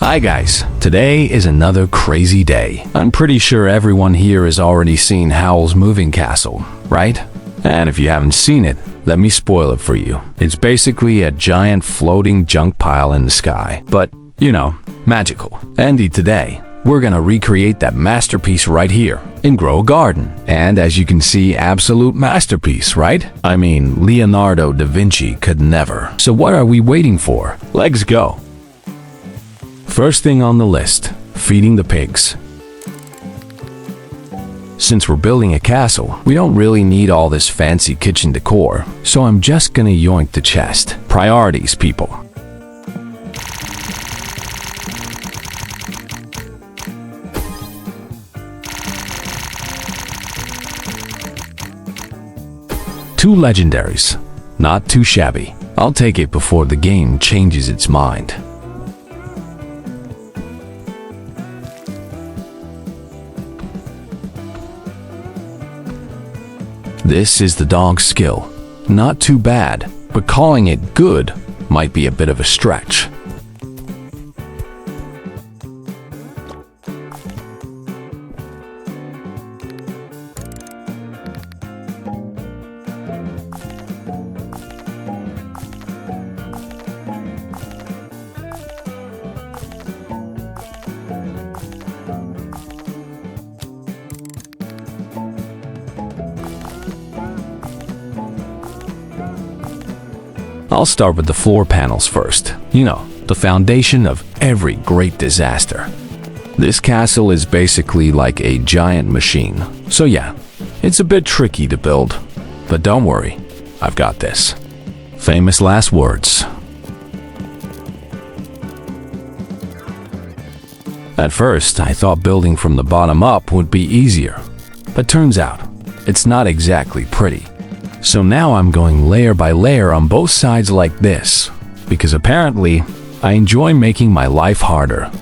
Hi guys, today is another crazy day. I'm pretty sure everyone here has already seen Howl's Moving Castle, right? And if you haven't seen it, let me spoil it for you. It's basically a giant floating junk pile in the sky, but, you know, magical. Andy, today, we're gonna recreate that masterpiece right here in Grow Garden. And as you can see, absolute masterpiece, right? I mean, Leonardo da Vinci could never. So what are we waiting for? Let's go. First thing on the list, feeding the pigs. Since we're building a castle, we don't really need all this fancy kitchen decor, so I'm just gonna yoink the chest. Priorities, people. Two legendaries. Not too shabby. I'll take it before the game changes its mind. This is the dog's skill. Not too bad, but calling it good might be a bit of a stretch. I'll start with the floor panels first. You know, the foundation of every great disaster. This castle is basically like a giant machine. So yeah, it's a bit tricky to build. But don't worry, I've got this. Famous last words. At first, I thought building from the bottom up would be easier. But turns out, it's not exactly pretty. So now I'm going layer by layer on both sides like this, because apparently I enjoy making my life harder.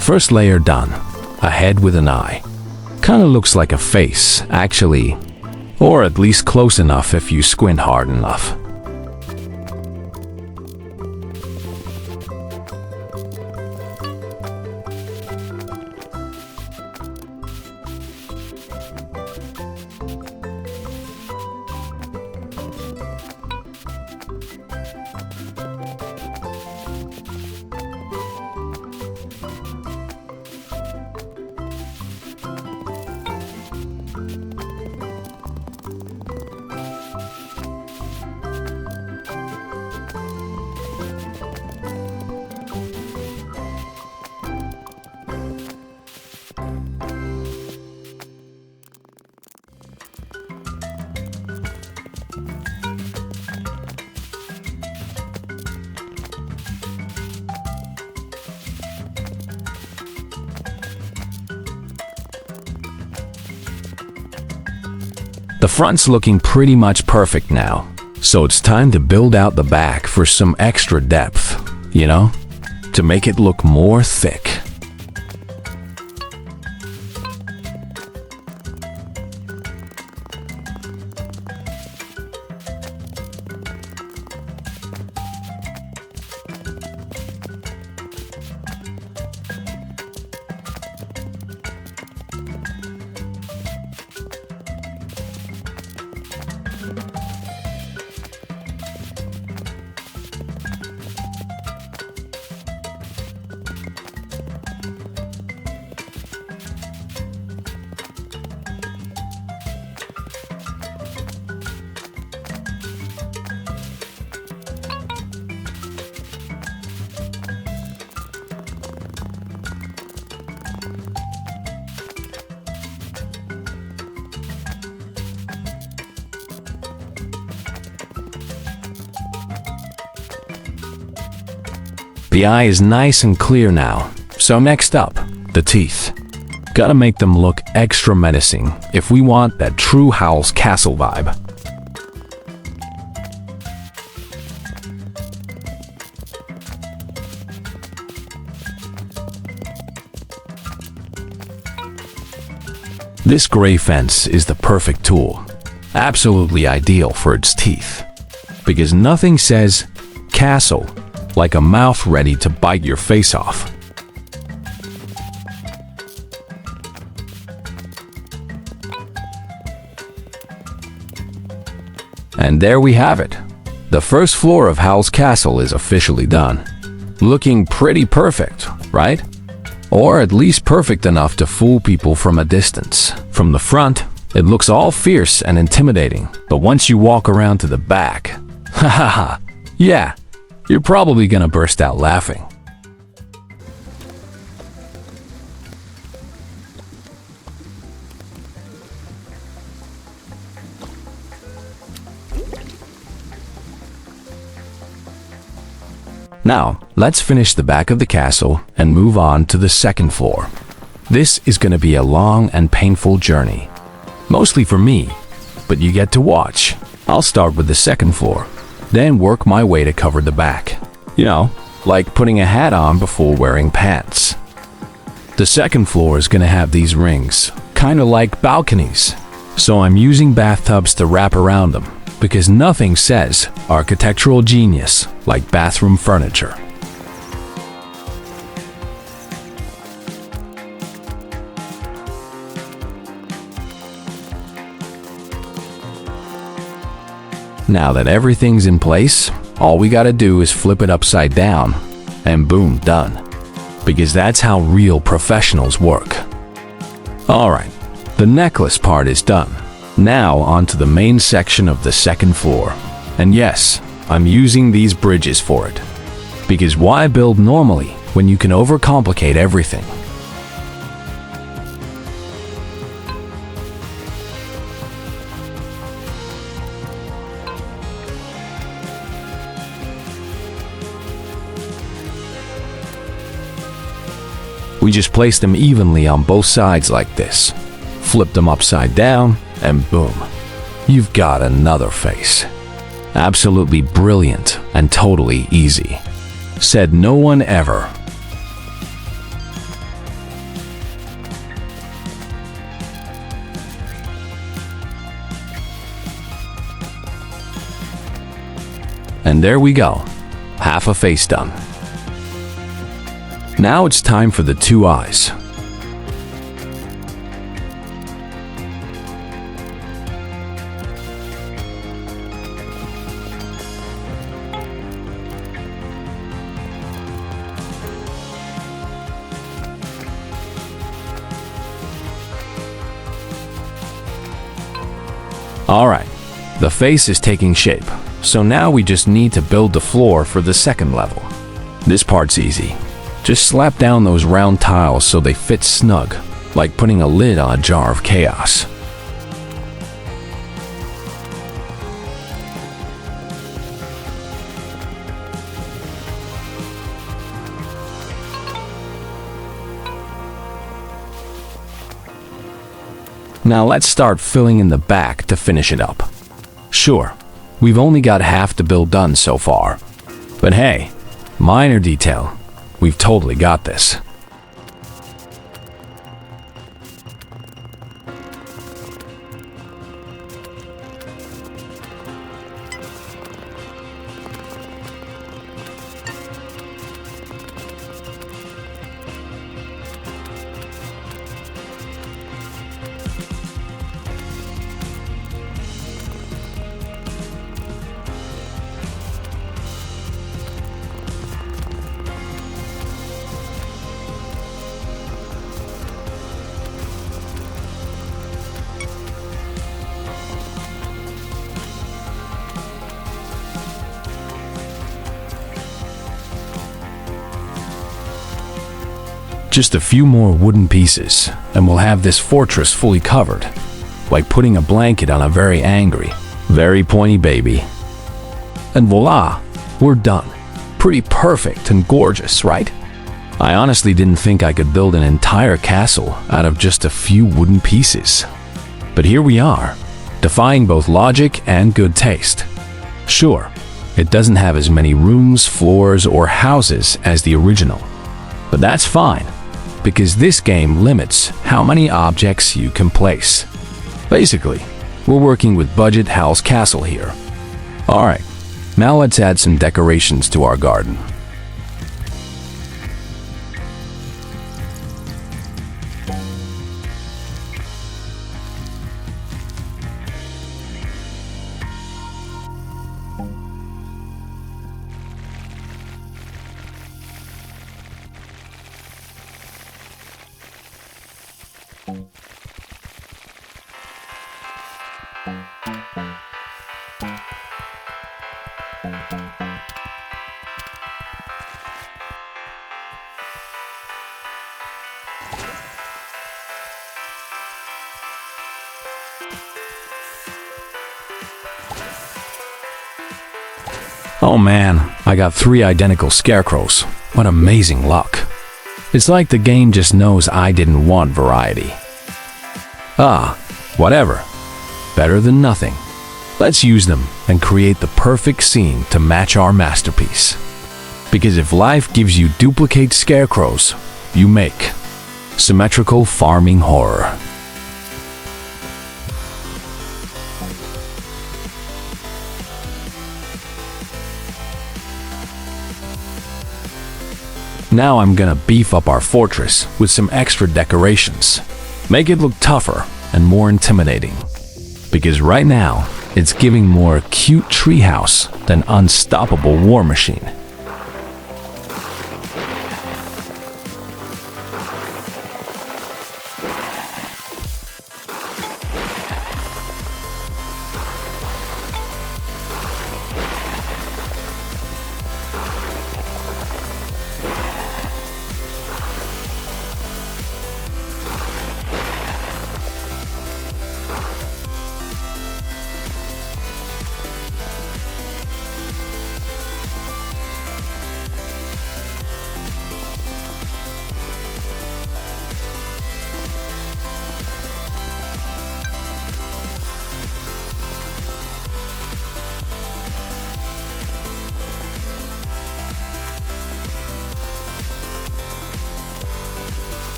First layer done. A head with an eye. Kinda looks like a face, actually. Or at least close enough if you squint hard enough. The front's looking pretty much perfect now. So it's time to build out the back for some extra depth, you know, to make it look more thick. The eye is nice and clear now. So next up, the teeth. Gotta make them look extra menacing if we want that true Howl's Castle vibe. This gray fence is the perfect tool. Absolutely ideal for its teeth. Because nothing says castle like a mouth ready to bite your face off. And there we have it. The first floor of Howl's Castle is officially done. Looking pretty perfect, right? Or at least perfect enough to fool people from a distance. From the front, it looks all fierce and intimidating, but once you walk around to the back, hahaha, yeah, you're probably gonna burst out laughing. Now, let's finish the back of the castle and move on to the second floor. This is gonna be a long and painful journey. Mostly for me, but you get to watch. I'll start with the second floor, then work my way to cover the back. You know, like putting a hat on before wearing pants. The second floor is gonna have these rings, kinda like balconies. So I'm using bathtubs to wrap around them, because nothing says architectural genius like bathroom furniture. Now that everything's in place, all we gotta do is flip it upside down, and boom, done. Because that's how real professionals work. Alright, the necklace part is done. Now onto the main section of the second floor. And yes, I'm using these bridges for it. Because why build normally when you can overcomplicate everything? We just place them evenly on both sides like this. Flip them upside down, and boom, you've got another face. Absolutely brilliant and totally easy. Said no one ever. And there we go, half a face done. Now it's time for the two eyes. Alright, the face is taking shape, so now we just need to build the floor for the second level. This part's easy. Just slap down those round tiles so they fit snug, like putting a lid on a jar of chaos. Now let's start filling in the back to finish it up. Sure, We've only got half the build done so far. But hey, minor detail. We've totally got this. Just a few more wooden pieces, and we'll have this fortress fully covered, like putting a blanket on a very angry, very pointy baby. And voila, we're done. Pretty perfect and gorgeous, right? I honestly didn't think I could build an entire castle out of just a few wooden pieces. But here we are, defying both logic and good taste. Sure, it doesn't have as many rooms, floors, or houses as the original, but that's fine, because this game limits how many objects you can place. Basically, we're working with budget Hal's Castle here. Alright, now let's add some decorations to our garden. Oh man, I got 3 identical scarecrows. What amazing luck. It's like the game just knows I didn't want variety. Ah, whatever. Better than nothing. Let's use them and create the perfect scene to match our masterpiece. Because if life gives you duplicate scarecrows, you make symmetrical farming horror. Now I'm gonna beef up our fortress with some extra decorations. Make it look tougher and more intimidating. Because right now, it's giving more cute treehouse than unstoppable war machine.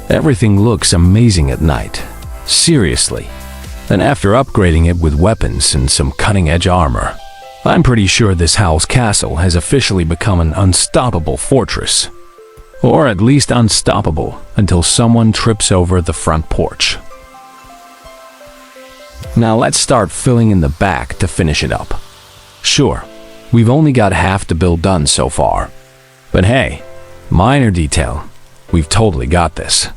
Everything looks amazing at night. Seriously. And after upgrading it with weapons and some cutting-edge armor, I'm pretty sure this Hal's Castle has officially become an unstoppable fortress. Or at least unstoppable until someone trips over the front porch. Now let's start filling in the back to finish it up. Sure, we've only got half the build done so far. But hey, minor detail, we've totally got this.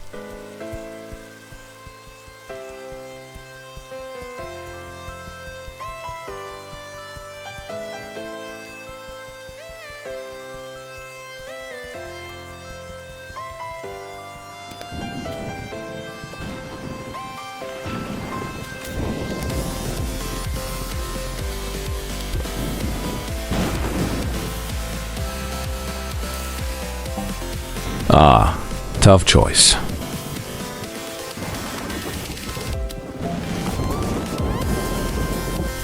Ah, tough choice.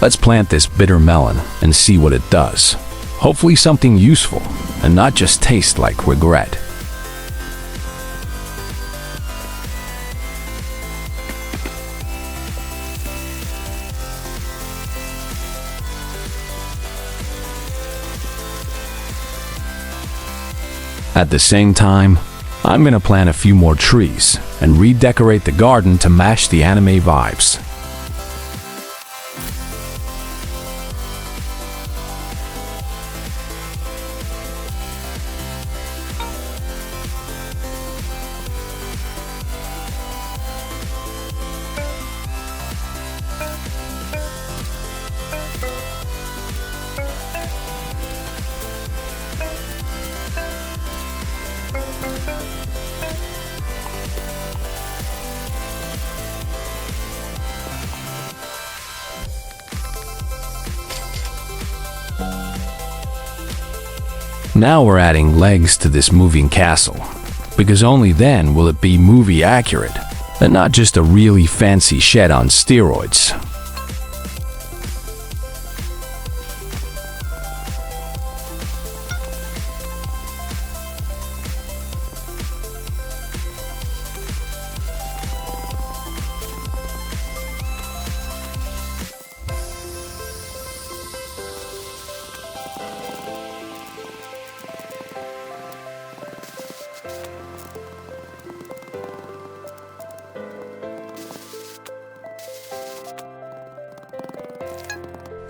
Let's plant this bitter melon and see what it does. Hopefully something useful and not just taste like regret. At the same time, I'm gonna plant a few more trees and redecorate the garden to match the anime vibes. Now we're adding legs to this moving castle, because only then will it be movie accurate, and not just a really fancy shed on steroids.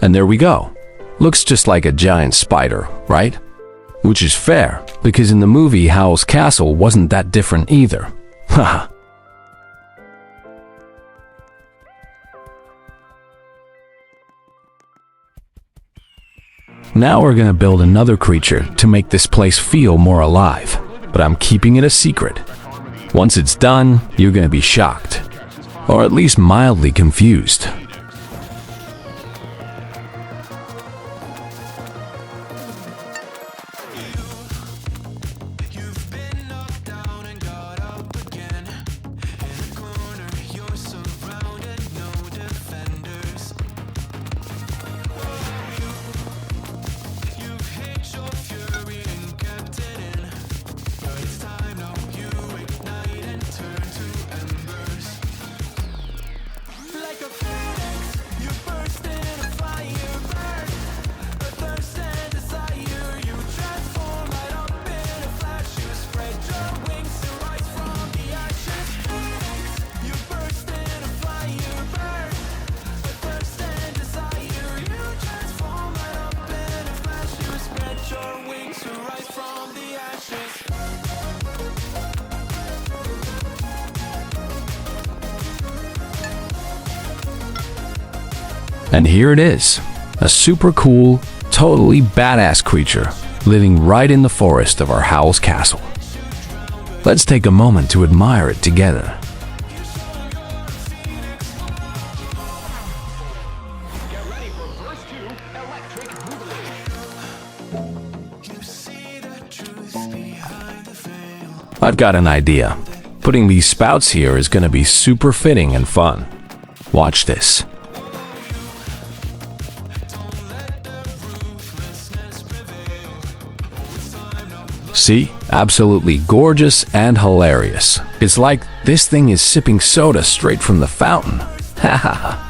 And there we go. Looks just like a giant spider, right? Which is fair, because in the movie Howl's Castle wasn't that different either. Haha. Now we're gonna build another creature to make this place feel more alive, but I'm keeping it a secret. Once it's done, you're gonna be shocked, or at least mildly confused. And here it is, a super cool, totally badass creature living right in the forest of our Howl's Castle. Let's take a moment to admire it together. I've got an idea. Putting these spouts here is going to be super fitting and fun. Watch this. See? Absolutely gorgeous and hilarious. It's like this thing is sipping soda straight from the fountain. Ha ha ha.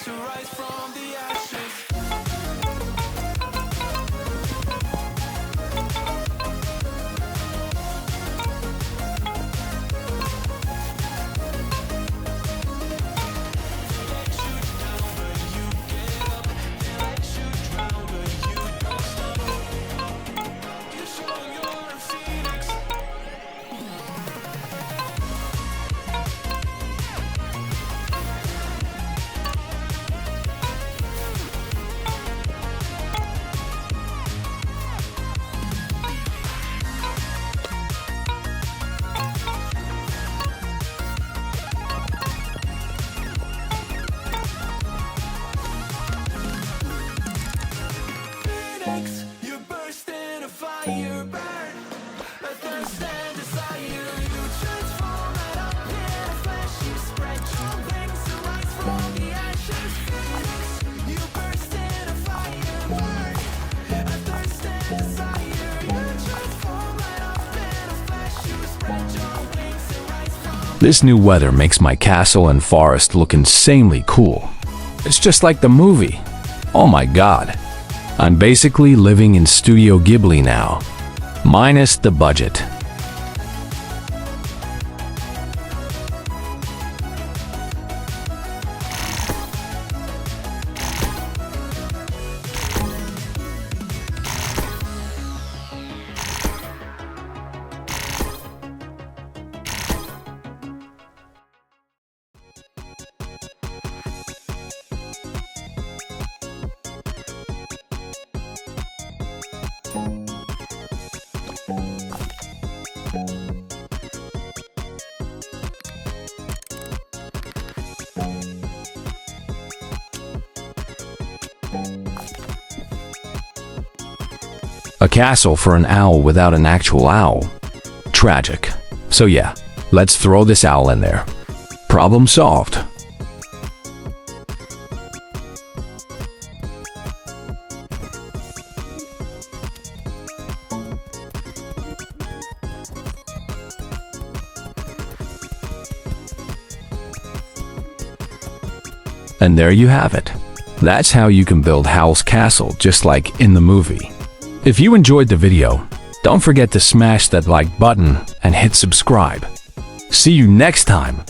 to rise from the ashes. You show you're a phoenix. Phoenix, you burst in a fire, burn a thirst and desire. You transform right up in a flash. You spread your wings to rise from the ashes. Phoenix, you burst in a fire, burn a thirst and desire. You transform right up in a flash. You spread your wings to rise from. This new weather makes my castle and forest look insanely cool. It's just like the movie. Oh my god. I'm basically living in Studio Ghibli now, minus the budget. A castle for an owl without an actual owl. Tragic. So yeah, let's throw this owl in there. Problem solved. And there you have it. That's how you can build Howl's Castle just like in the movie. If you enjoyed the video, don't forget to smash that like button and hit subscribe. See you next time.